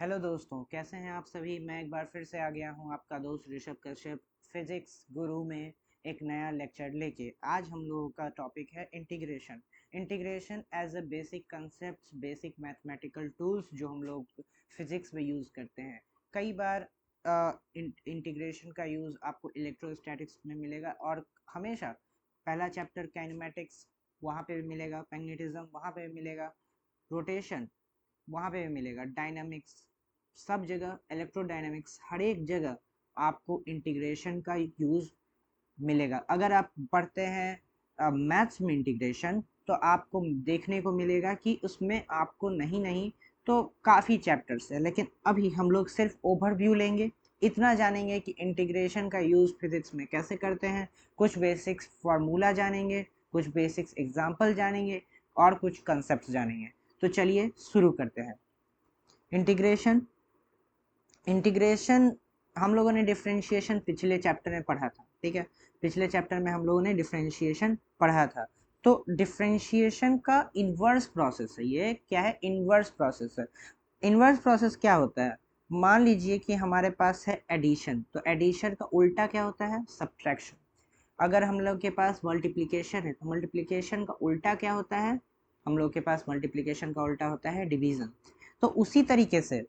Hello दोस्तों, कैसे हैं आप सभी। मैं एक बार फिर से आ गया हूं, आपका दोस्त ऋषभ कश्यप, फिजिक्स गुरु में एक नया लेक्चर लेके। आज हम लोगों का टॉपिक है integration. Integration as a basic concept, basic mathematical tools जो हम लोग फिजिक्स में यूज़ करते हैं। कई बार इंटीग्रेशन का यूज़ आपको इलेक्ट्रोस्टैटिक्स में मिलेगा, और हमेशा पहला चैप्टर काइनेमेटिक्स वहाँ पे भी मिलेगा, मैग्नेटिज्म वहाँ पे भी मिलेगा, रोटेशन वहाँ पे भी मिलेगा, डायनामिक्स सब जगह, इलेक्ट्रोडायनामिक्स हर एक जगह आपको इंटीग्रेशन का यूज़ मिलेगा। अगर आप पढ़ते हैं मैथ्स में इंटीग्रेशन, तो आपको देखने को मिलेगा कि उसमें आपको नहीं नहीं तो काफ़ी चैप्टर्स है, लेकिन अभी हम लोग सिर्फ ओवरव्यू लेंगे। इतना जानेंगे कि इंटीग्रेशन का यूज़ फिजिक्स में कैसे करते हैं, कुछ बेसिक्स फार्मूला जानेंगे, कुछ बेसिक्स एग्जाम्पल जानेंगे, और कुछ कंसेप्ट जानेंगे। तो चलिए शुरू करते हैं। इंटीग्रेशन इंटीग्रेशन हम लोगों ने डिफरेंशिएशन पिछले चैप्टर में पढ़ा था, ठीक है। पिछले चैप्टर में हम लोगों ने डिफरेंशिएशन पढ़ा था। तो डिफरेंशिएशन का इन्वर्स प्रोसेस है। ये क्या है? इन्वर्स प्रोसेस है। इन्वर्स प्रोसेस क्या होता है? मान लीजिए कि हमारे पास है एडिशन, तो एडिशन का उल्टा क्या होता है? सब्ट्रैक्शन। अगर हम लोग के पास मल्टीप्लिकेशन है, तो मल्टीप्लिकेशन का उल्टा क्या होता है? हम लोग के पास मल्टीप्लिकेशन का उल्टा होता है डिवीजन। तो उसी तरीके से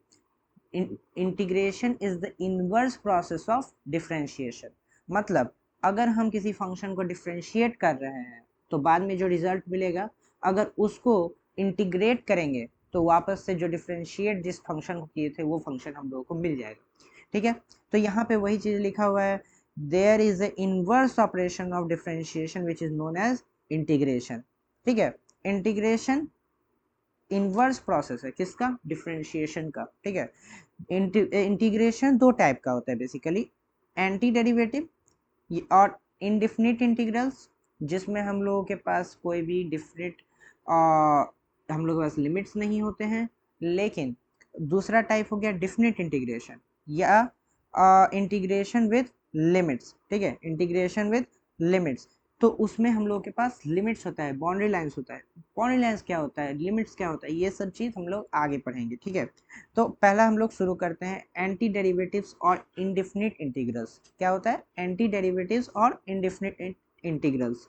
integration is the inverse process of differentiation. मतलब अगर हम किसी फंक्शन को डिफरेंशिएट कर रहे हैं, तो बाद में जो रिजल्ट मिलेगा, अगर उसको इंटीग्रेट करेंगे, तो वापस से जो डिफरेंशिएट जिस फंक्शन को किए थे वो फंक्शन हम लोगों को मिल जाएगा, ठीक है। तो यहाँ पे वही चीज लिखा हुआ है, there is a inverse operation of differentiation which is known as integration, ठीक है। इंटीग्रेशन इनवर्स प्रोसेस है किसका? डिफरेंशिएशन का, ठीक है। इंटीग्रेशन दो टाइप का होता है बेसिकली, एंटी डेरिवेटिव और इनडिफिनिट इंटीग्रल्स, जिसमें हम लोगों के पास कोई भी डिफिनिट हम लोगों के पास लिमिट्स नहीं होते हैं। लेकिन दूसरा टाइप हो गया डिफिनिट इंटीग्रेशन, या इंटीग्रेशन विद लिमिट्स, ठीक है। इंटीग्रेशन विद लिमिट्स, तो उसमें हम लोगों के पास लिमिट्स होता है, बाउंड्री लाइंस होता है। बाउंड्री लाइंस क्या होता है, लिमिट्स क्या होता है, ये सब चीज़ हम लोग आगे पढ़ेंगे, ठीक है। तो पहला हम लोग शुरू करते हैं एंटी डेरिवेटिव्स और इंडिफिनिट इंटीग्रल्स। क्या होता है? एंटी डेरिवेटिव्स और इंडिफिनिट इंटीग्रल्स।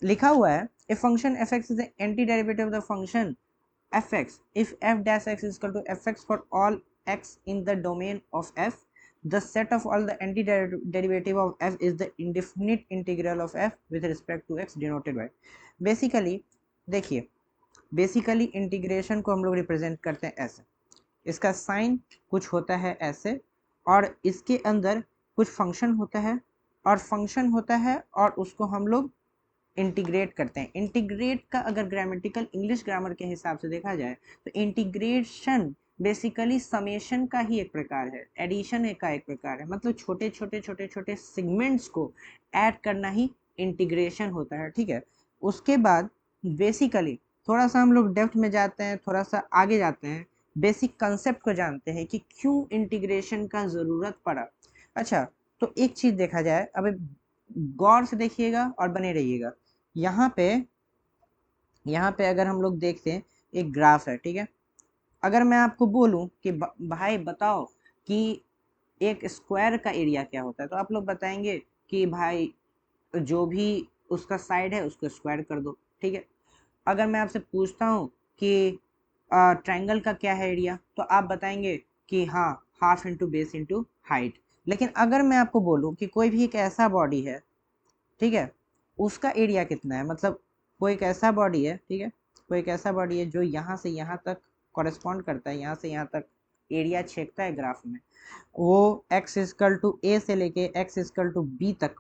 लिखा हुआ है, ए function F x is the anti derivative of the function fx if f dash x is equal to fx for all x in the domain of f, the set of all the antiderivative of f is the indefinite integral of f with respect to x denoted by। Basically देखिए, basically integration को हम लोग represent करते हैं ऐसे, इसका sign कुछ होता है ऐसे, और इसके अंदर कुछ फंक्शन होता है, और फंक्शन होता है, और उसको हम लोग इंटीग्रेट करते हैं। इंटीग्रेट का अगर ग्रामेटिकल इंग्लिश ग्रामर के हिसाब से देखा जाए, तो इंटीग्रेशन बेसिकली समेशन का ही एक प्रकार है, एडिशन का एक प्रकार है। मतलब छोटे छोटे छोटे छोटे सेगमेंट्स को ऐड करना ही इंटीग्रेशन होता है, ठीक है। उसके बाद बेसिकली थोड़ा सा हम लोग डेप्थ में जाते हैं, थोड़ा सा आगे जाते हैं, बेसिक कंसेप्ट को जानते हैं कि क्यों इंटीग्रेशन का ज़रूरत पड़ा। अच्छा, तो एक चीज़ देखा जाए, अब गौर से देखिएगा और बने रहिएगा। यहाँ पे अगर हम लोग देखते हैं, एक ग्राफ है, ठीक है। अगर मैं आपको बोलूं कि भाई बताओ कि एक स्क्वायर का एरिया क्या होता है, तो आप लोग बताएंगे कि भाई जो भी उसका साइड है उसको स्क्वायर कर दो, ठीक है। अगर मैं आपसे पूछता हूँ कि ट्रायंगल का क्या है एरिया, तो आप बताएंगे कि हाँ, half into base into height. लेकिन अगर मैं आपको बोलूँ कि कोई भी एक ऐसा बॉडी है, ठीक है, उसका एरिया कितना है, मतलब कोई एक ऐसा बॉडी है, ठीक है, कोई एक ऐसा बॉडी है जो यहाँ से यहाँ तक कॉरेस्पॉन्ड करता है, यहाँ से यहाँ तक एरिया छेकता है ग्राफ में, वो एक्स इजकल टू ए से लेके एक्स इजकल टू बी तक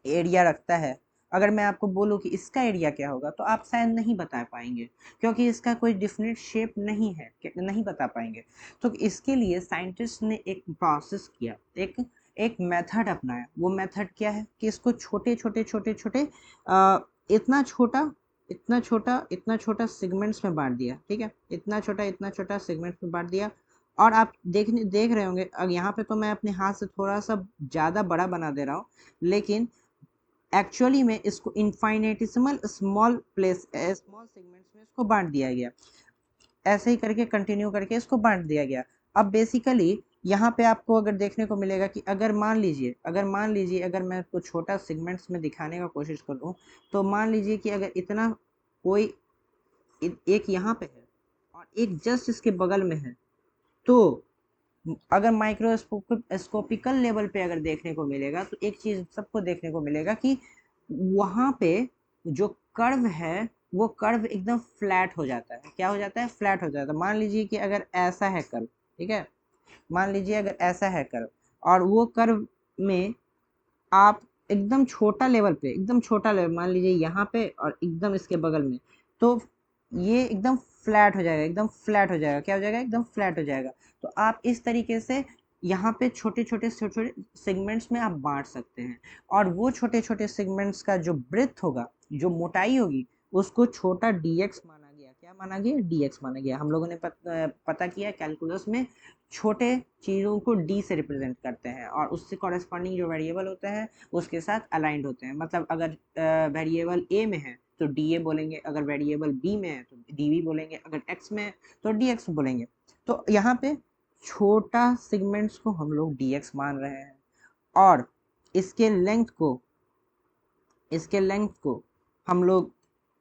एरिया रखता है। अगर मैं आपको बोलूँ कि इसका एरिया क्या होगा, तो आप शायद नहीं बता पाएंगे, क्योंकि इसका कोई डिफिनिट शेप नहीं है, नहीं बता पाएंगे। तो इसके लिए साइंटिस्ट ने एक प्रोसेस किया, एक एक मेथड अपनाया। वो मेथड क्या है कि इसको छोटे छोटे छोटे छोटे इतना छोटा इतना छोटा इतना छोटा सेगमेंट्स में बांट दिया, ठीक है। इतना छोटा सेगमेंट्स में बांट दिया, और आप देख रहे होंगे, अब यहाँ पे तो मैं अपने हाथ से थोड़ा सा ज़्यादा बड़ा बना दे रहा हूँ, लेकिन एक्चुअली में इसको इनफाइनेटिसिमल स्मॉल सेगमेंट्स में इसको बांट दिया गया। ऐसे ही करके कंटिन्यू करके इसको बांट दिया गया। अब बेसिकली यहाँ पे आपको अगर देखने को मिलेगा कि अगर मान लीजिए अगर मैं इसको छोटा सेगमेंट्स में दिखाने का कोशिश करूँ, तो मान लीजिए कि अगर इतना कोई एक यहाँ पे है और एक जस्ट इसके बगल में है, तो अगर माइक्रोस्कोपिकल लेवल पे अगर देखने को मिलेगा तो एक चीज सबको देखने को मिलेगा कि वहां पे जो कर्व है वो कर्व एकदम फ्लैट हो जाता है। क्या हो जाता है? फ्लैट हो जाता है। मान लीजिए कि अगर ऐसा है कर्व, ठीक है, मान लीजिए अगर ऐसा है कर्व और वो कर्व में आप एकदम छोटा लेवल मान लीजिए यहाँ पे और एकदम इसके बगल में, तो ये एकदम फ्लैट हो जाएगा, एकदम फ्लैट हो जाएगा। क्या हो जाएगा? एकदम फ्लैट हो जाएगा। तो आप इस तरीके से यहाँ पे छोटे छोटे सेगमेंट्स में आप बांट सकते हैं, और वो छोटे छोटे सेगमेंट्स का जो ब्रेथ होगा, जो मोटाई होगी, उसको छोटा dx माना गया। क्या माना गया? dx माना गया। हम लोगों ने पता किया कैलकुलस में छोटे चीज़ों को d से रिप्रेजेंट करते हैं और उससे कॉरेस्पॉन्डिंग जो वेरिएबल होता है उसके साथ अलाइंड होते हैं। मतलब अगर वेरिएबल a में है तो dA बोलेंगे, अगर वेरिएबल b में है तो dv बोलेंगे, अगर x में है तो dx बोलेंगे। तो यहाँ पे छोटा सेगमेंट्स को हम लोग dx मान रहे हैं, और इसके लेंथ को हम लोग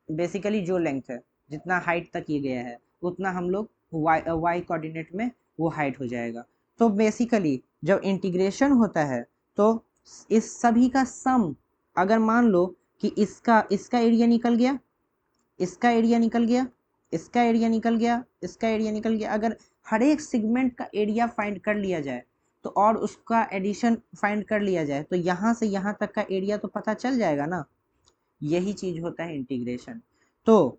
बेसिकली जो लेंथ है, जितना हाइट तक ये गया है, उतना हम लोग वाई कोऑर्डिनेट में वो हाइट हो जाएगा। तो बेसिकली जब इंटीग्रेशन होता है तो इस सभी का सम, अगर मान लो कि इसका एरिया निकल गया, इसका एरिया निकल गया, इसका एरिया निकल गया, इसका एरिया निकल गया, अगर हर एक सेगमेंट का एरिया फाइंड कर लिया जाए तो और उसका एडिशन फाइंड कर लिया जाए तो यहाँ से यहाँ तक का एरिया तो पता चल जाएगा ना। यही चीज होता है इंटीग्रेशन। तो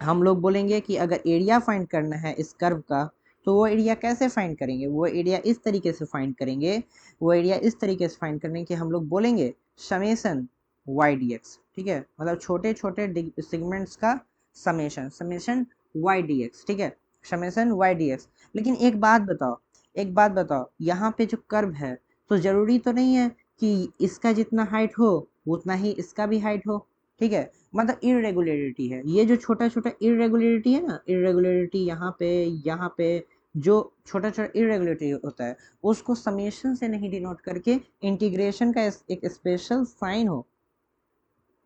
हम लोग बोलेंगे कि अगर एरिया फाइंड करना है इस कर्व का, तो वो एरिया कैसे फाइंड करेंगे? वो एरिया इस तरीके से फाइंड करेंगे, कि हम लोग बोलेंगे समेशन वाई डी एक्स। ठीक है, मतलब छोटे छोटे सेगमेंट्स का समेशन वाई डी एक्स। ठीक है, समेशन वाई डी एक्स। लेकिन एक बात बताओ, यहाँ पे जो कर्व है, तो जरूरी तो नहीं है कि इसका जितना हाइट हो उतना ही इसका भी हाइट हो। ठीक है, मतलब इरेगुलरिटी है, ये जो छोटा छोटा इरेगुलरिटी है ना, इरेगुलरिटी यहाँ पे जो छोटा छोटा इरेगुलरिटी होता है, उसको समेशन से नहीं डिनोट करके इंटीग्रेशन का एक स्पेशल साइन हो,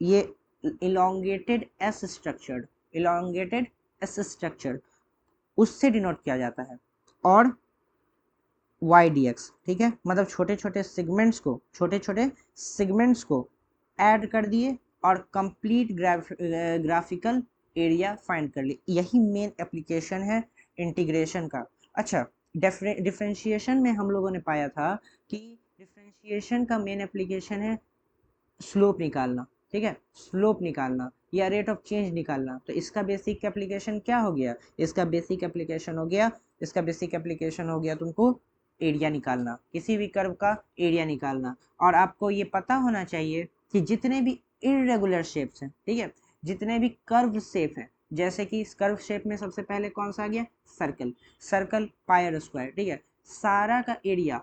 ये इलोंगेटेड एस स्ट्रक्चर, उससे डिनोट किया जाता है। और वाई डी एक्स, ठीक है, मतलब छोटे छोटे सेगमेंट्स को ऐड कर दिए और कंप्लीट ग्राफिकल एरिया फाइंड कर लिए। यही मेन एप्लीकेशन है इंटीग्रेशन का। अच्छा, डिफरेंशिएशन में हम लोगों ने पाया था कि डिफरेंशिएशन का मेन एप्लीकेशन है स्लोप निकालना। ठीक है, स्लोप निकालना या रेट ऑफ चेंज निकालना। तो इसका बेसिक एप्लीकेशन क्या हो गया? इसका बेसिक एप्लीकेशन हो गया तुमको एरिया निकालना, किसी भी कर्व का एरिया निकालना। और आपको ये पता होना चाहिए कि जितने भी इरेगुलर शेप्स हैं, ठीक है, जितने भी कर्व शेप हैं, जैसे कि इस कर्व शेप में सबसे पहले कौन सा आ गया? Circle pi square. ठीक है, सारा का एरिया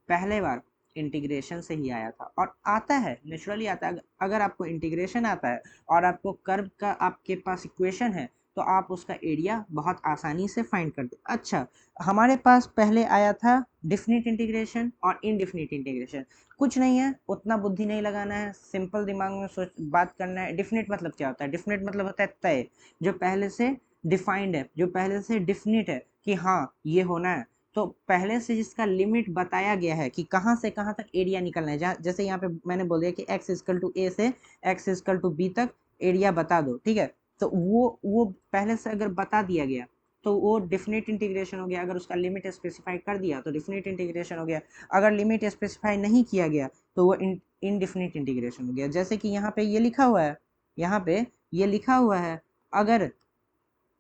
पहले बार इंटीग्रेशन से ही आया था और आता है, नेचुरली आता है। अगर आपको इंटीग्रेशन आता है और आपको कर्व का आपके पास इक्वेशन है, तो आप उसका एरिया बहुत आसानी से फाइंड कर दे। अच्छा, हमारे पास पहले आया था डिफिनिट इंटीग्रेशन और इनडिफिनिट इंटीग्रेशन। कुछ नहीं है, उतना बुद्धि नहीं लगाना है, सिंपल दिमाग में सोच बात करना है। डिफिनिट मतलब क्या होता है? डिफिनिट मतलब होता है तय, जो पहले से डिफाइंड है, जो पहले से डिफिनिट है कि हाँ ये होना है। तो पहले से जिसका लिमिट बताया गया है कि कहाँ से कहाँ तक एरिया निकलना है, जैसे यहाँ पे मैंने बोल दिया कि x इजकल टू a से x इजकल टू b तक एरिया बता दो। ठीक है, तो वो पहले से अगर बता दिया गया तो वो डिफिनिट इंटीग्रेशन हो गया। अगर उसका लिमिट स्पेसिफाई कर दिया तो डिफिनिट इंटीग्रेशन हो गया। अगर लिमिट स्पेसिफाई नहीं किया गया तो वो इनडिफिनिट इंटीग्रेशन हो गया। जैसे कि यहाँ पे ये लिखा हुआ है, यहाँ पे ये लिखा हुआ है, अगर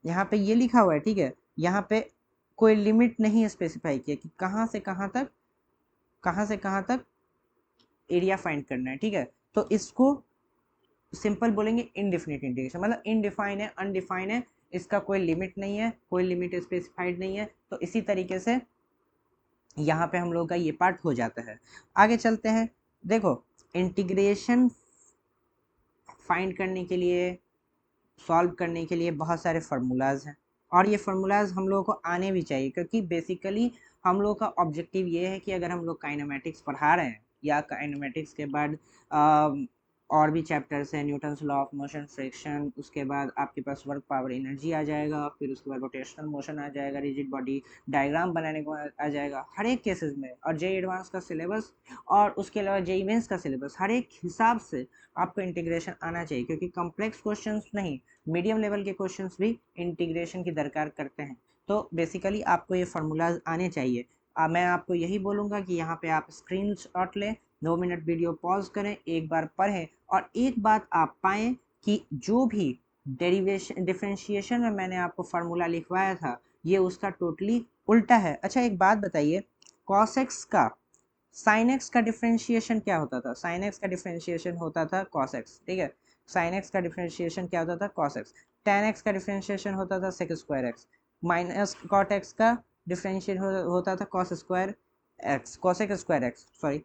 यहाँ पे ये लिखा हुआ है, ठीक है, यहाँ पे कोई लिमिट नहीं स्पेसिफाई किया कि कहाँ से कहाँ तक एरिया फाइंड करना है। ठीक है, तो इसको सिंपल बोलेंगे इनडिफिनिट इंटीग्रेशन, मतलब इनडिफाइन है, अनडिफाइन है, इसका कोई लिमिट नहीं है, कोई लिमिट स्पेसिफाइड नहीं है। तो इसी तरीके से यहाँ पे हम लोग का ये पार्ट हो जाता है। आगे चलते हैं। देखो, इंटीग्रेशन फाइंड करने के लिए, सॉल्व करने के लिए बहुत सारे फार्मूलाज हैं। और ये फार्मूलाज हम लोगों को आने भी चाहिए, क्योंकि बेसिकली हम लोग का ऑब्जेक्टिव ये है कि अगर हम लोग काइनेमेटिक्स पढ़ा रहे हैं या काइनेमेटिक्स के बाद और भी चैप्टर्स हैं, Newton's law of motion, friction, उसके बाद आपके पास वर्क पावर एनर्जी आ जाएगा, फिर उसके बाद रोटेशनल मोशन आ जाएगा, रिजिड बॉडी डायग्राम बनाने को आ जाएगा हर एक केसेस में, और जे एडवांस का सिलेबस और उसके अलावा जे मेंस का सिलेबस हर एक हिसाब से आपको इंटीग्रेशन आना चाहिए, क्योंकि कॉम्प्लेक्स क्वेश्चंस नहीं, मीडियम लेवल के क्वेश्चंस भी इंटीग्रेशन की दरकार करते हैं। तो बेसिकली आपको ये फार्मूलाज आने चाहिए। मैं आपको यही बोलूँगा कि यहाँ पे आप स्क्रीन शॉट लें, 2 मिनट वीडियो पॉज करें, एक बार पढ़ें, और एक बात आप पाएँ कि जो भी डेरिवेशन डिफरेंशिएशन में मैंने आपको फार्मूला लिखवाया था, ये उसका टोटली उल्टा है। अच्छा एक बात बताइए, cos x का sin x का डिफरेंशिएशन क्या होता था? sin x का डिफरेंशिएशन होता था cos x, ठीक है। sin x का डिफरेंशिएशन क्या होता था? cos x। tan x का डिफरेंशिएशन होता था sec square x। Minus cot x का डिफरेंशिएशन होता था cos square x, cosec square x, sorry.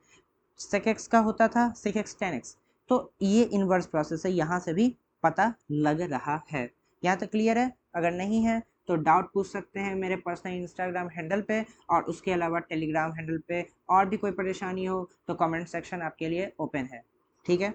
sec x का होता था sec x tan x। तो ये इनवर्स प्रोसेस है, यहाँ से भी पता लग रहा है। यहाँ तक क्लियर है? अगर नहीं है तो डाउट पूछ सकते हैं मेरे पर्सनल इंस्टाग्राम हैंडल पे, और उसके अलावा टेलीग्राम हैंडल पे। और भी कोई परेशानी हो तो कमेंट सेक्शन आपके लिए ओपन है, ठीक है।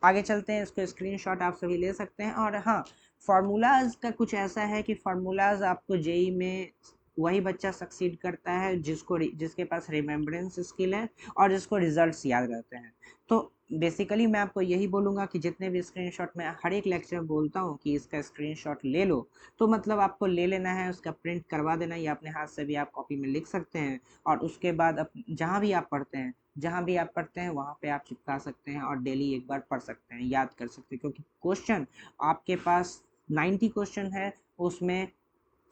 आगे चलते हैं, इसको स्क्रीनशॉट आप सभी ले सकते हैं। और हाँ, फार्मूलाज का कुछ ऐसा है कि फार्मूलाज आपको जेई में वही बच्चा सक्सीड करता है जिसके पास रिमेम्बरेंस स्किल है और जिसको रिजल्ट्स याद रहते हैं। तो बेसिकली मैं आपको यही बोलूँगा कि जितने भी स्क्रीनशॉट मैं हर एक लेक्चर में बोलता हूँ कि इसका स्क्रीनशॉट ले लो, तो मतलब आपको ले लेना है, उसका प्रिंट करवा देना, या अपने हाथ से भी आप कॉपी में लिख सकते हैं, और उसके बाद जहाँ भी आप पढ़ते हैं, वहाँ पे आप चिपका सकते हैं और डेली एक बार पढ़ सकते हैं, याद कर सकते हैं, क्योंकि क्वेश्चन आपके पास 90 क्वेश्चन है, उसमें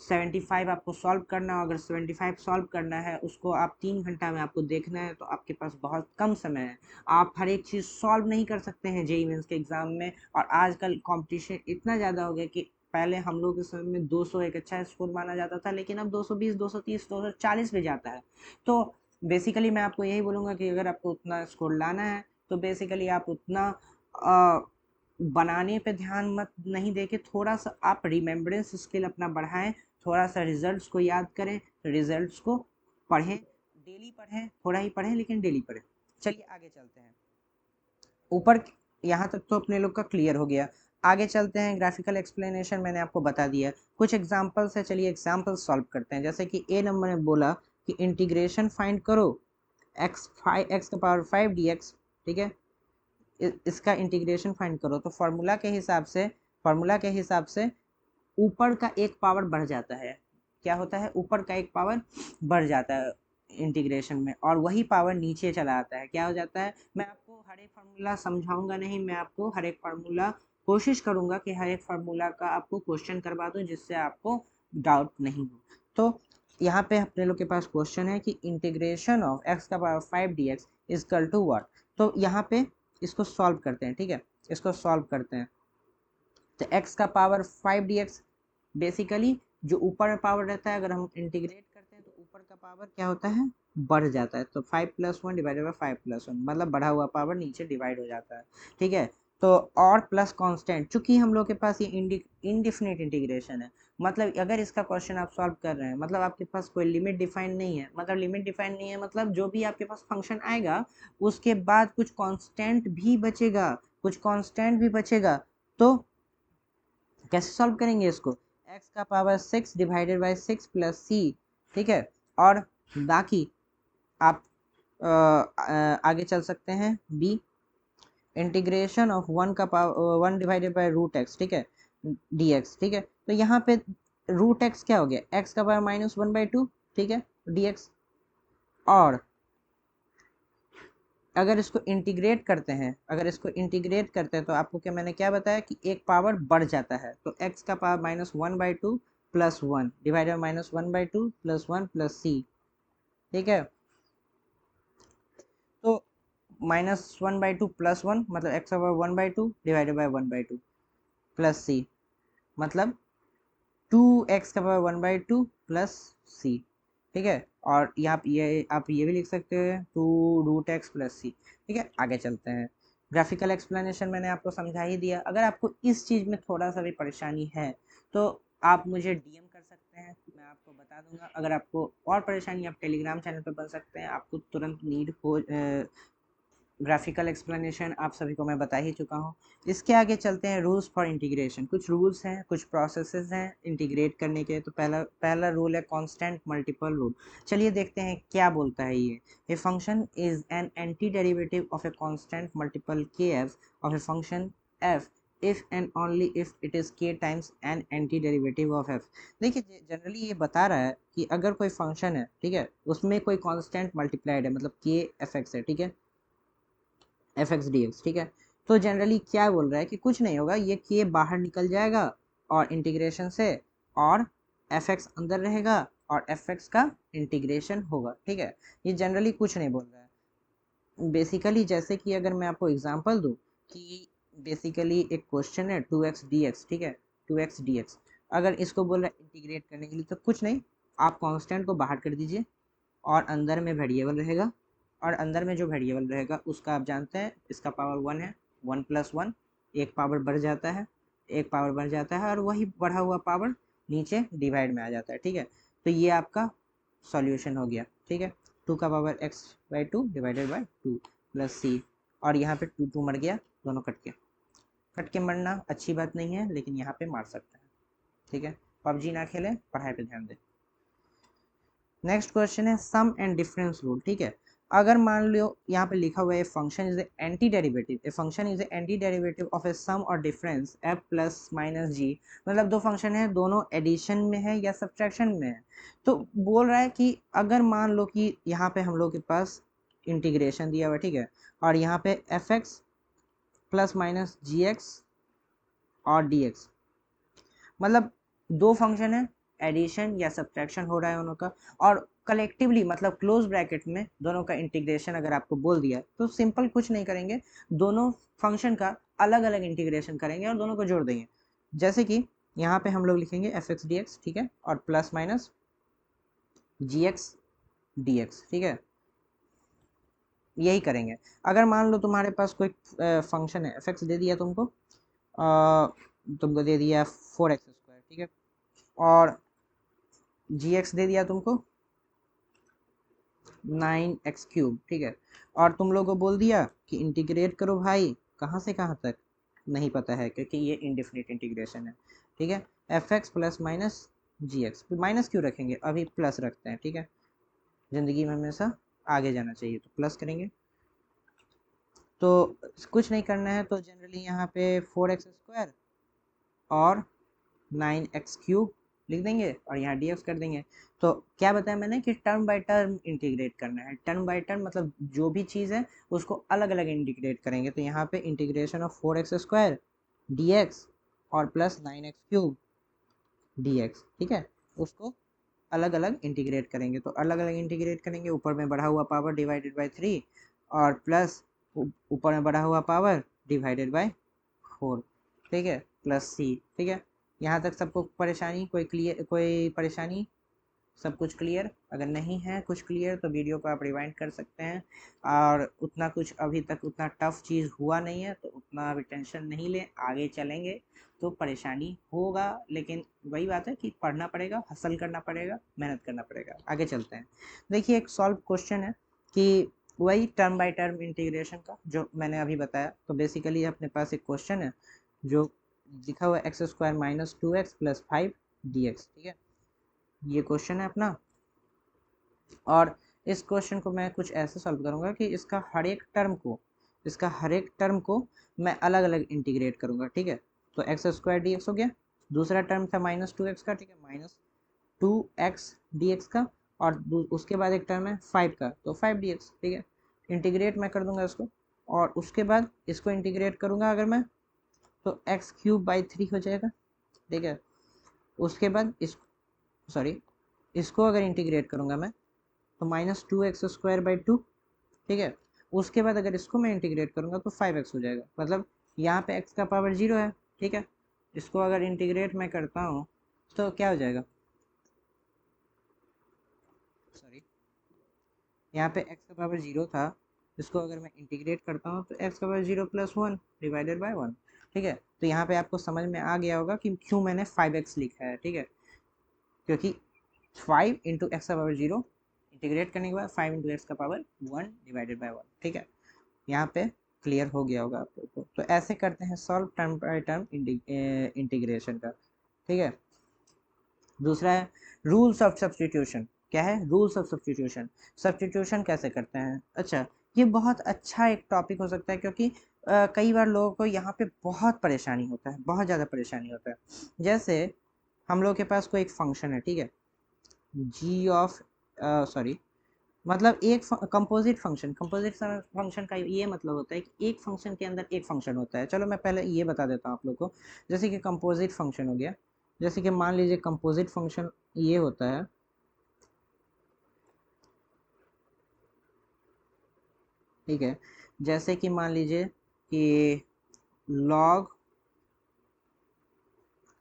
75 आपको सॉल्व करना है। अगर 75 सॉल्व करना है, उसको आप 3 घंटा में आपको देखना है, तो आपके पास बहुत कम समय है। आप हर एक चीज़ सॉल्व नहीं कर सकते हैं जेईई मेंस के एग्ज़ाम में। और आजकल कंपटीशन इतना ज़्यादा हो गया कि पहले हम लोग के समय में 200 एक अच्छा स्कोर माना जाता था, लेकिन अब 220, 230, 240 भी जाता है। तो बेसिकली मैं आपको यही बोलूँगा कि अगर आपको उतना स्कोर लाना है, तो बेसिकली आप उतना बनाने पे ध्यान मत नहीं दे के थोड़ा सा आप रिमेम्बरेंस स्किल अपना बढ़ाएं, थोड़ा सा रिजल्ट्स को याद करें, रिजल्ट्स को पढ़ें, डेली पढ़ें, थोड़ा ही पढ़ें लेकिन डेली पढ़ें। चलिए आगे चलते हैं। ऊपर यहाँ तक तो अपने लोग का क्लियर हो गया। आगे चलते हैं, ग्राफिकल एक्सप्लेनेशन मैंने आपको बता दिया, कुछ एग्जांपल्स है, चलिए एग्जांपल सॉल्व करते हैं। जैसे कि ए नंबर में बोला कि इंटीग्रेशन फाइंड करो एक्स का पावर 5 dx, ठीक है। इसका इंटीग्रेशन फाइंड करो, तो फार्मूला के हिसाब से ऊपर का एक पावर बढ़ जाता है। क्या होता है? ऊपर का एक पावर बढ़ जाता है इंटीग्रेशन में, और वही पावर नीचे चला आता है। क्या हो जाता है? मैं आपको हर एक फार्मूला समझाऊंगा नहीं, मैं आपको हर एक फार्मूला कोशिश करूंगा कि हर एक फार्मूला का आपको क्वेश्चन करवा दूं, जिससे आपको डाउट नहीं हो। तो यहाँ पे अपने लोग के पास क्वेश्चन है कि इंटीग्रेशन ऑफ एक्स का power 5 dx is equal to what. तो यहाँ पे इसको सॉल्व करते हैं, ठीक है। इसको सॉल्व करते हैं, तो x का पावर 5 dx, बेसिकली जो ऊपर पावर रहता है, अगर हम इंटीग्रेट करते हैं तो ऊपर का पावर क्या होता है? बढ़ जाता है। तो 5+1 डिवाइडेड बाई 5+1, मतलब बढ़ा हुआ पावर नीचे डिवाइड हो जाता है, ठीक है। तो और प्लस कांस्टेंट, चूंकि हम लोग के पास ये इनडिफिनिट इंटीग्रेशन है, मतलब अगर इसका क्वेश्चन आप सॉल्व कर रहे हैं, मतलब आपके पास कोई लिमिट डिफाइन नहीं है। मतलब जो भी आपके पास फंक्शन आएगा, उसके बाद कुछ कांस्टेंट भी बचेगा। तो कैसे सॉल्व करेंगे इसको? x का power 6 divided by 6 plus C, ठीक है। और बाकी आप आगे चल सकते हैं। b इंटीग्रेशन ऑफ 1 का power 1 divided by root x, ठीक है, dx, ठीक है। तो यहाँ पे रूट एक्स क्या हो गया? x का पावर -1/2, ठीक है, dx। और अगर इसको इंटीग्रेट करते हैं तो आपको मैंने क्या बताया कि एक पावर बढ़ जाता है। तो x का power -1/2 plus 1 divided by -1/2 plus 1 plus C, ठीक है। तो -1/2 प्लस 1 मतलब x का power 1/2 divided by 1/2 plus C, मतलब 2x का पावर 1/2 प्लस सी, ठीक है। और आप ये भी लिख सकते हैं 2√x प्लस सी, ठीक है। आगे चलते हैं, ग्राफिकल एक्सप्लेनेशन मैंने आपको समझा ही दिया। अगर आपको इस चीज़ में थोड़ा सा भी परेशानी है, तो आप मुझे डीएम कर सकते हैं, मैं आपको बता दूंगा। अगर आपको और परेशानी, आप टेलीग्राम चैनल पर बन सकते हैं, आपको तुरंत नीड हो ग्राफिकल एक्सप्लेनेशन आप सभी को मैं बता ही चुका हूँ। इसके आगे चलते हैं रूल्स फॉर इंटीग्रेशन। कुछ रूल्स हैं, कुछ प्रोसेसेस हैं इंटीग्रेट करने के। तो पहला पहला रूल है कांस्टेंट मल्टीपल रूल। चलिए देखते हैं क्या बोलता है ये। A function is an anti derivative of a constant multiple K F of a function F if and only if it is K times an anti derivative of F. देखिए generally ये बता रहा है कि अगर कोई फंक्शन है, ठीक है, उसमें कोई कांस्टेंट मल्टीप्लाइड है, मतलब के एफ एक्स है, ठीक है, एफ एक्स डी एक्स, ठीक है। तो जनरली क्या बोल रहा है कि कुछ नहीं होगा, ये के बाहर निकल जाएगा और इंटीग्रेशन से, और एफ एक्स अंदर रहेगा और एफ एक्स का इंटीग्रेशन होगा, ठीक है। ये जनरली कुछ नहीं बोल रहा है। बेसिकली जैसे कि अगर मैं आपको एग्जांपल दूं कि बेसिकली एक क्वेश्चन है 2x dx, ठीक है, 2x dx। अगर इसको बोल रहा है इंटीग्रेट करने के लिए, तो कुछ नहीं, आप कांस्टेंट को बाहर कर दीजिए और अंदर में वेरिएबल रहेगा, और अंदर में जो वेरिएबल रहेगा उसका आप जानते हैं इसका पावर 1 है, 1 + 1, एक पावर बढ़ जाता है, एक पावर बढ़ जाता है, और वही बढ़ा हुआ पावर नीचे डिवाइड में आ जाता है, ठीक है। तो ये आपका सॉल्यूशन हो गया, ठीक है। 2 का power x/2 divided by 2 plus C, और यहाँ पे 2 मर गया, दोनों कट के मरना अच्छी बात नहीं है, लेकिन यहाँ पे मार सकते हैं, ठीक है। पबजी ना खेलें, पढ़ाई पे ध्यान दें। नेक्स्ट क्वेश्चन है सम एंड डिफरेंस रूल, ठीक है। अगर मान लो यहाँ पे लिखा हुआ है function is anti derivative, a function is anti derivative of a sum और difference F plus minus G, मतलब दो फंक्शन है, दोनों एडिशन में है या सब्ट्रैक्शन में है। तो बोल रहा है कि अगर मान लो कि यहाँ पे हम लोग के पास इंटीग्रेशन दिया हुआ है, ठीक है, और यहाँ पे एफ एक्स प्लस माइनस जी एक्स और डी एक्स, मतलब दो फंक्शन है, एडिशन या सब्ट्रैक्शन हो रहा है उनका, और कलेक्टिवली मतलब क्लोज ब्रैकेट में दोनों का इंटीग्रेशन अगर आपको बोल दिया, तो सिंपल कुछ नहीं करेंगे, दोनों फंक्शन का अलग अलग इंटीग्रेशन करेंगे और दोनों को जोड़ देंगे। जैसे कि यहाँ पे हम लोग लिखेंगे एफ एक्स डी एक्स, ठीक है, और प्लस माइनस जी एक्स डी एक्स, ठीक है, यही करेंगे। अगर मान लो तुम्हारे पास कोई फंक्शन है, एफ एक्स दे दिया तुमको, तुमको दे दिया 4x², ठीक है, और जी एक्स दे दिया तुमको 9x³, ठीक है, और तुम लोग को बोल दिया कि इंटीग्रेट करो भाई, कहाँ से कहाँ तक नहीं पता है क्योंकि ये इनडिफिनिट इंटीग्रेशन है, ठीक है। एफ एक्स प्लस माइनस जी एक्स, माइनस क्यों रखेंगे, अभी प्लस रखते हैं, ठीक है, ज़िंदगी में हमेशा आगे जाना चाहिए, तो प्लस करेंगे। तो कुछ नहीं करना है, तो जनरली यहाँ पे 4x² और 9x³ लिख देंगे और यहाँ dx कर देंगे। तो क्या बताया मैंने कि टर्म बाय टर्म इंटीग्रेट करना है। टर्म बाय टर्म मतलब जो भी चीज़ है उसको अलग अलग इंटीग्रेट करेंगे। तो यहाँ पे इंटीग्रेशन ऑफ 4x² dx और प्लस 9x³ dx, ठीक है, उसको अलग अलग इंटीग्रेट करेंगे। तो अलग अलग इंटीग्रेट करेंगे, ऊपर में बढ़ा हुआ पावर डिवाइडेड बाई 3 और प्लस ऊपर में बढ़ा हुआ पावर डिवाइडेड बाई 4, ठीक है, प्लस सी, ठीक है। यहाँ तक सबको परेशानी, कोई क्लियर, कोई परेशानी, सब कुछ क्लियर? अगर नहीं है कुछ क्लियर तो वीडियो को आप रिवाइंड कर सकते हैं। और उतना कुछ अभी तक उतना टफ चीज़ हुआ नहीं है तो उतना अभी टेंशन नहीं लें, आगे चलेंगे तो परेशानी होगा, लेकिन वही बात है कि पढ़ना पड़ेगा, हसल करना पड़ेगा, मेहनत करना पड़ेगा। आगे चलते हैं। देखिए एक सॉल्व क्वेश्चन है कि वही टर्म बाय टर्म इंटीग्रेशन का जो मैंने अभी बताया। तो बेसिकली अपने पास एक क्वेश्चन है जो लिखा हुआ है x² minus 2x plus 5 dx, ठीक है, ये क्वेश्चन है अपना। और इस क्वेश्चन को मैं कुछ ऐसे सॉल्व करूँगा कि इसका हर एक टर्म को मैं अलग अलग इंटीग्रेट करूँगा, ठीक है। तो x² dx हो गया, दूसरा टर्म था -2x का, ठीक है, -2x dx का, और उसके बाद एक टर्म है 5 का, तो 5 dx, ठीक है। इंटीग्रेट मैं कर दूंगा इसको, और उसके बाद इसको इंटीग्रेट करूँगा अगर मैं, तो x³/3 हो जाएगा, ठीक है। उसके बाद इसको अगर इंटीग्रेट करूँगा मैं, तो -2x²/2, ठीक है। उसके बाद अगर इसको मैं इंटीग्रेट करूँगा तो 5x हो जाएगा, मतलब यहाँ पे x का पावर 0 है, ठीक है। इसको अगर इंटीग्रेट मैं करता हूँ तो क्या हो जाएगा, यहाँ पे x का पावर 0 था, इसको अगर मैं इंटीग्रेट करता हूँ तो x का पावर 0 + 1 डिवाइडेड बाय 1, ठीक है। तो यहाँ पे आपको समझ में आ गया होगा कि क्यों मैंने 5x लिखा है, ठीक है, क्योंकि 5 इंटू एक्स का पावर 0 इंटीग्रेट करने के बाद 5 इंटू एक्स का पावर 1 डिवाइडेड बाय 1। ठीक है, यहाँ पे क्लियर हो गया होगा आप लोग को। तो ऐसे करते हैं solve term by term integration का। ठीक है, दूसरा है रूल्स ऑफ सब्स्टिट्यूशन। क्या है? Rules of substitution. सब्स्टिट्यूशन कैसे करते हैं? अच्छा, ये बहुत अच्छा एक टॉपिक हो सकता है, क्योंकि कई बार लोगों को यहाँ पे बहुत परेशानी होता है, बहुत ज़्यादा परेशानी होता है। जैसे हम लोग के पास कोई एक फंक्शन है, ठीक है, जी ऑफ सॉरी, मतलब एक कंपोजिट फंक्शन, कंपोजिट फंक्शन का ये मतलब होता है कि एक फंक्शन के अंदर एक फंक्शन होता है। चलो मैं पहले ये बता देता हूँ आप लोग को। जैसे कि कंपोजिट फंक्शन हो गया, जैसे कि मान लीजिए कंपोजिट फंक्शन ये होता है, ठीक है, जैसे कि मान लीजिए कि log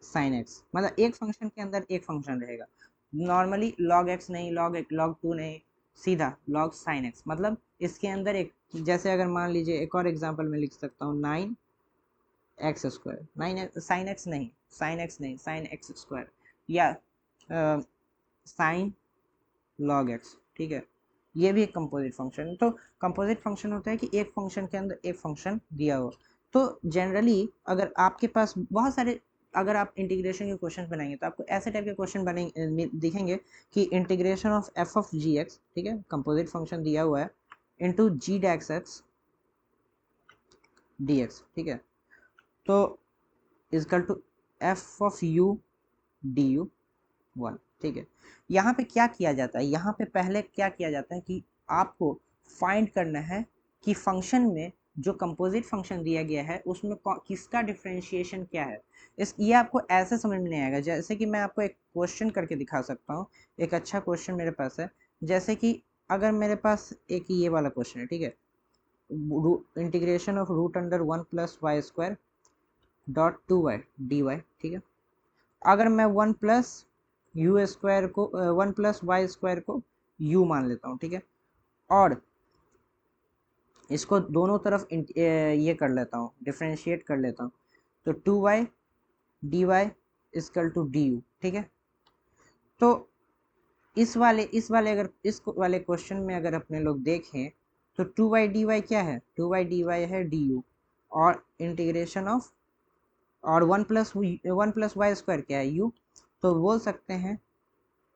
sin x, मतलब एक फंक्शन के अंदर एक फंक्शन रहेगा। नॉर्मली log x नहीं, log 2 नहीं, सीधा log sin x, मतलब इसके अंदर एक, जैसे अगर मान लीजिए एक और एग्जांपल में लिख सकता हूँ 9x², 9 साइन एक्स नहीं, साइन एक्स नहीं, साइन एक्स स्क्वायर, या साइन लॉग एक्स। ठीक है, ये भी एक कंपोजिट फंक्शन है। तो कंपोजिट फंक्शन होता है कि एक फंक्शन के अंदर एक फंक्शन दिया हो। तो जनरली अगर आपके पास बहुत सारे, अगर आप इंटीग्रेशन के क्वेश्चन बनाएंगे तो आपको ऐसे टाइप के क्वेश्चन बनेंगे, दिखेंगे कि integration of f of g x, ठीक है, कंपोजिट फंक्शन दिया हुआ है, into g dash x d x. ठीक है, तो is equal to f of u d u 1। ठीक है, यहाँ पे क्या किया जाता है, यहाँ पे पहले क्या किया जाता है कि आपको फाइंड करना है कि फंक्शन में जो कंपोजिट फंक्शन दिया गया है उसमें किसका डिफरेंशिएशन क्या है। इस ये आपको ऐसे समझ में नहीं आएगा। जैसे कि मैं आपको एक क्वेश्चन करके दिखा सकता हूँ, एक अच्छा क्वेश्चन मेरे पास है। जैसे कि अगर मेरे पास एक ये वाला क्वेश्चन है, ठीक है, integration of root under 1 + y² dot 2y dy। ठीक है, अगर मैं 1 + u² को 1 + y² को u मान लेता हूँ, ठीक है, और इसको दोनों तरफ ये कर लेता हूँ, डिफ्रेंशिएट कर लेता हूँ, तो 2y dy is equal to du। ठीक है, तो इस वाले क्वेश्चन में अगर अपने लोग देखें तो 2y dy क्या है? 2y dy है du, और इंटीग्रेशन ऑफ, और 1 + y² क्या है? u। तो बोल सकते हैं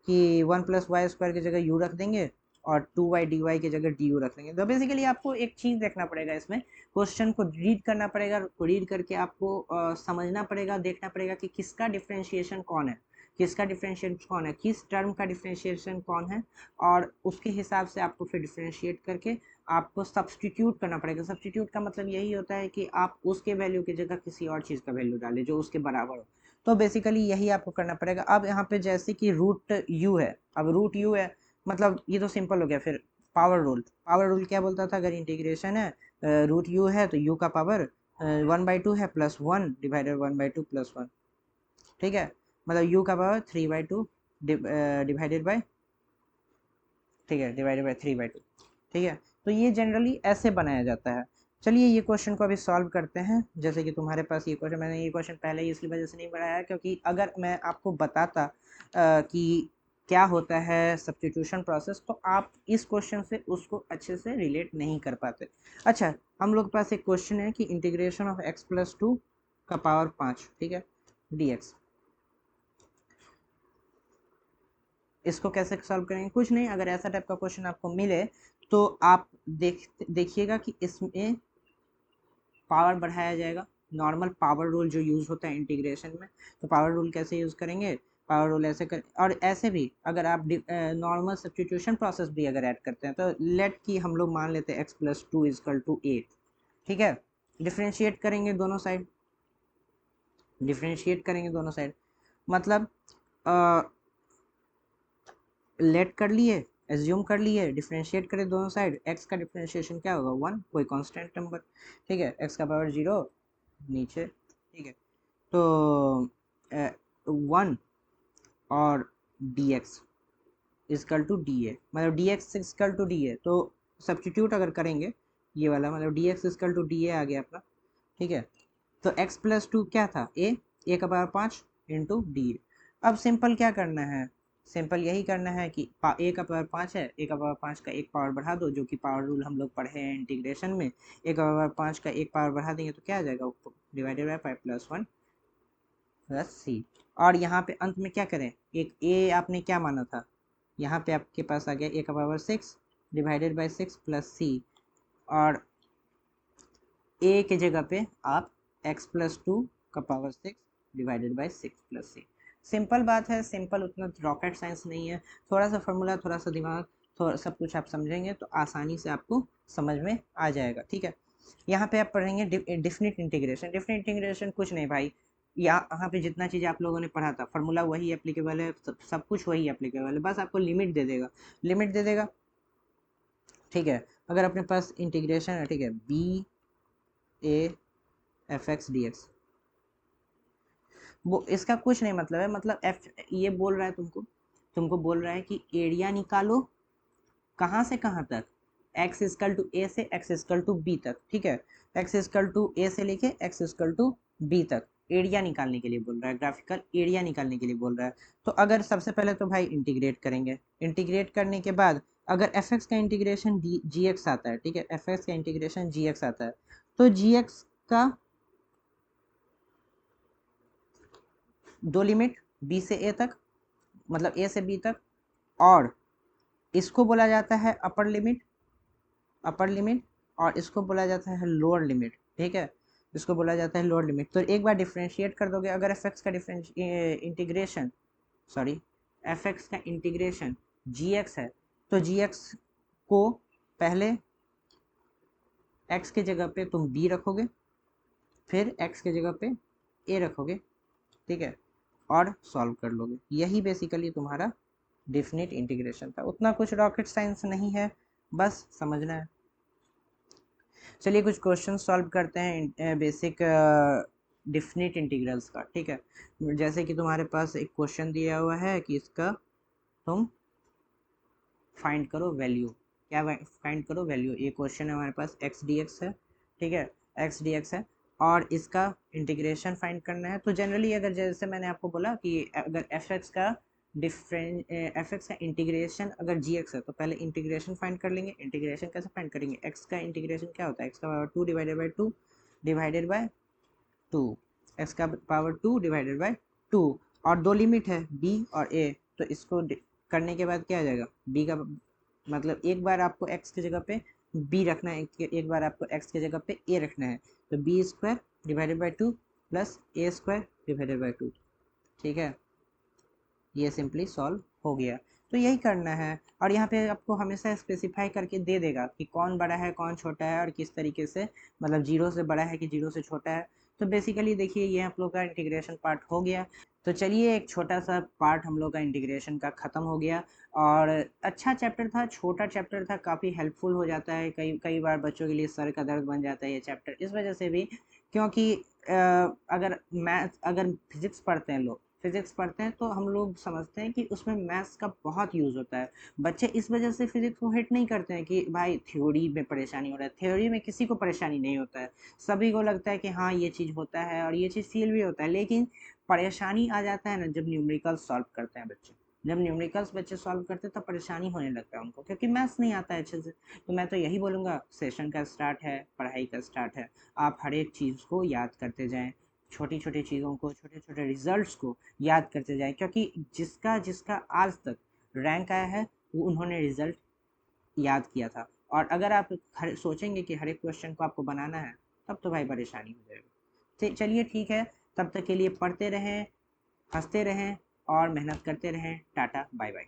कि 1 + y² की जगह u रख देंगे और 2y dy की जगह du रख देंगे। तो बेसिकली आपको एक चीज़ देखना पड़ेगा, इसमें क्वेश्चन को रीड करना पड़ेगा, रीड करके आपको समझना पड़ेगा, देखना पड़ेगा कि किसका डिफ्रेंशिएशन कौन है, किसका डिफ्रेंशिएशन कौन है, किस टर्म का डिफ्रेंशिएशन कौन है, और उसके हिसाब से आपको फिर डिफ्रेंशिएट करके आपको सब्सटीट्यूट करना पड़ेगा। सब्सटीट्यूट का मतलब यही होता है कि आप उसके वैल्यू की जगह किसी और चीज़ का वैल्यू डालें जो उसके बराबर हो। तो बेसिकली यही आपको करना पड़ेगा। अब यहाँ पे जैसे कि रूट यू है, अब रूट यू है, मतलब ये तो सिंपल हो गया। फिर पावर रूल, पावर रूल क्या बोलता था? अगर इंटीग्रेशन है रूट यू है तो यू का पावर 1/2 है +1 डिवाइडेड 1/2 +1। ठीक है, मतलब यू का पावर 3/2 डिवाइडेड बाय, ठीक है, डिवाइडेड बाय 3/2। ठीक है, तो ये जनरली ऐसे बनाया जाता है। चलिए ये क्वेश्चन को अभी सॉल्व करते हैं। जैसे कि तुम्हारे पास ये क्वेश्चन, मैंने ये क्वेश्चन पहले ही इसकी वजह से नहीं बनाया है क्योंकि अगर मैं आपको बताता कि क्या होता है सब्स्टिट्यूशन प्रोसेस, तो आप इस क्वेश्चन से उसको अच्छे से रिलेट नहीं कर पाते। अच्छा, हम लोग के पास एक क्वेश्चन है कि इंटीग्रेशन ऑफ x+2 का पावर 5, ठीक है, dx। इसको कैसे सॉल्व करेंगे? कुछ नहीं, अगर ऐसा टाइप का क्वेश्चन आपको मिले तो आप देखिएगा कि इसमें पावर बढ़ाया जाएगा। नॉर्मल पावर रूल जो यूज़ होता है इंटीग्रेशन में, तो पावर रूल कैसे यूज़ करेंगे? पावर रूल ऐसे कर, और ऐसे भी अगर आप नॉर्मल सब्स्टिट्यूशन प्रोसेस भी अगर ऐड करते हैं, तो लेट की हम लोग मान लेते हैं x+2 इजकल टू 8। ठीक है, डिफ्रेंशिएट करेंगे दोनों साइड, डिफ्रेंशिएट करेंगे दोनों साइड, मतलब लेट कर लिए, एज्यूम कर लिए, डिफ्रेंशिएट करें दोनों साइड, x का डिफ्रेंशिएशन क्या होगा? 1, कोई कांस्टेंट नंबर। ठीक है, x का पावर 0 नीचे। ठीक है, तो 1 और dx equal to D A, मतलब dx equal to D A. तो सब्स्टिट्यूट अगर करेंगे ये वाला, मतलब dx equal to D A आ गया अपना। ठीक है, तो x+2 क्या था? a का पावर 5 इंटू डी ए। अब सिंपल क्या करना है, सिंपल यही करना है कि ए का पावर 5 है, ए का पावर 5 का एक पावर बढ़ा दो, जो कि पावर रूल हम लोग पढ़े हैं इंटीग्रेशन में। ए का पावर 5 का एक पावर बढ़ा देंगे तो क्या आ जाएगा, divided by 5 plus 1 plus C. और यहाँ पे अंत में क्या करें, एक ए आपने क्या माना था, यहाँ पे आपके पास आ गया ए का power 6 divided by 6 plus C, और ए के जगह पे आप x प्लस 2 का power 6 divided by 6 plus c. Simple बात है, सिंपल, उतना रॉकेट साइंस नहीं है। थोड़ा सा फार्मूला, थोड़ा सा दिमाग, थोड़ा सब कुछ आप समझेंगे तो आसानी से आपको समझ में आ जाएगा, ठीक है। यहाँ पे आप पढ़ेंगे डिफिनिट इंटीग्रेशन। डिफिनिट इंटीग्रेशन कुछ नहीं भाई, यहाँ पे जितना चीज़ आप लोगों ने पढ़ा था फार्मूला वही एप्लीकेबल है, सब कुछ वही एप्लीकेबल है, बस आपको लिमिट दे देगा, लिमिट दे देगा, ठीक है। अगर अपने पास इंटीग्रेशन है, ठीक है, b a f x d x, वो इसका कुछ नहीं मतलब है, मतलब एफ ये बोल रहा है तुमको बोल रहा है कि एरिया निकालो कहाँ से कहाँ तक, एक्स इजकल टू ए से एक्स इजकल टू बी तक, ठीक है। एक्स इजकल टू ए से लेके एक्स इजकल टू बी तक एरिया निकालने के लिए बोल रहा है, ग्राफिकल एरिया निकालने के लिए बोल रहा है। तो अगर सबसे पहले तो भाई इंटीग्रेट करेंगे, इंटीग्रेट करने के बाद अगर एफ एक्स का इंटीग्रेशन जी एक्स आता है, ठीक है, एफ एक्स का इंटीग्रेशन जी एक्स आता है, तो जी एक्स का दो लिमिट बी से ए तक, मतलब ए से बी तक, और इसको बोला जाता है अपर लिमिट, अपर लिमिट, और इसको बोला जाता है लोअर लिमिट, ठीक है, इसको बोला जाता है लोअर लिमिट। तो एक बार डिफ्रेंशिएट कर दोगे, अगर एफ एक्स का इंटीग्रेशन, सॉरी, एफ एक्स का इंटीग्रेशन जी एक्स है, तो जी एक्स को पहले एक्स के जगह पे तुम बी रखोगे, फिर एक्स के जगह पे ए रखोगे, ठीक है, और सॉल्व कर लोगे। यही बेसिकली तुम्हारा डेफिनेट इंटीग्रेशन था, उतना कुछ रॉकेट साइंस नहीं है, बस समझना है। चलिए कुछ क्वेश्चन सॉल्व करते हैं बेसिक डेफिनेट इंटीग्रल्स का, ठीक है। जैसे कि तुम्हारे पास एक क्वेश्चन दिया हुआ है कि इसका तुम फाइंड करो वैल्यू, क्या फाइंड करो वैल्यू, ये क्वेश्चन है हमारे पास, एक्स डी एक्स है, ठीक है, एक्स डी एक्स है, और इसका इंटीग्रेशन फाइंड करना है। तो जनरली अगर जैसे मैंने आपको बोला कि अगर एफ एक्स का एफ एक्स का इंटीग्रेशन अगर जी एक्स है, तो पहले इंटीग्रेशन फाइंड कर लेंगे। इंटीग्रेशन कैसे फाइंड करेंगे, एक्स का इंटीग्रेशन क्या होता है, एक्स का power 2 divided by 2 divided by 2, x का पावर 2 डिवाइडेड बाय 2, और दो लिमिट है बी और ए, तो इसको करने के बाद क्या आ जाएगा, बी का मतलब एक बार आपको x की जगह पे b रखना है, एक बार आपको x की जगह पे a रखना है, तो b square divided by 2 plus a square divided by 2, ठीक है, ये सिंपली सॉल्व हो गया। तो यही करना है, और यहाँ पे आपको हमेशा स्पेसिफाई करके दे देगा कि कौन बड़ा है कौन छोटा है, और किस तरीके से, मतलब जीरो से बड़ा है कि जीरो से छोटा है। तो बेसिकली देखिए ये आप लोग का इंटीग्रेशन पार्ट हो गया। तो चलिए एक छोटा सा पार्ट हम लोग का इंटीग्रेशन का ख़त्म हो गया, और अच्छा चैप्टर था, छोटा चैप्टर था, काफ़ी हेल्पफुल हो जाता है, कई कई बार बच्चों के लिए सर का दर्द बन जाता है ये चैप्टर, इस वजह से भी, क्योंकि अगर मैथ अगर फिजिक्स पढ़ते हैं लोग, फिजिक्स पढ़ते हैं तो हम लोग समझते हैं कि उसमें मैथ्स का बहुत यूज़ होता है। बच्चे इस वजह से फिजिक्स को हेट नहीं करते हैं कि भाई थ्योरी में परेशानी हो रहा है, थ्योरी में किसी को परेशानी नहीं होता है, सभी को लगता है कि हाँ ये चीज़ होता है और ये चीज़ फील भी होता है, लेकिन परेशानी आ जाता है ना जब न्यूमेरिकल सॉल्व करते हैं बच्चे, जब न्यूमेरिकल्स बच्चे सॉल्व करते हैं तब परेशानी होने लगता है उनको, क्योंकि मैथ्स नहीं आता है अच्छे से। तो मैं तो यही बोलूँगा, सेशन का स्टार्ट है, पढ़ाई का स्टार्ट है, आप हर एक चीज़ को याद करते जाएँ, छोटी छोटी चीज़ों को, छोटे छोटे रिजल्ट्स को याद करते जाएँ, क्योंकि जिसका जिसका आज तक रैंक आया है वो उन्होंने रिजल्ट याद किया था। और अगर आप हर सोचेंगे कि हर एक क्वेश्चन को आपको बनाना है, तब तो भाई परेशानी हो जाएगी। तो चलिए ठीक है, तब तक के लिए पढ़ते रहें, हंसते रहें और मेहनत करते रहें। Tata bye bye.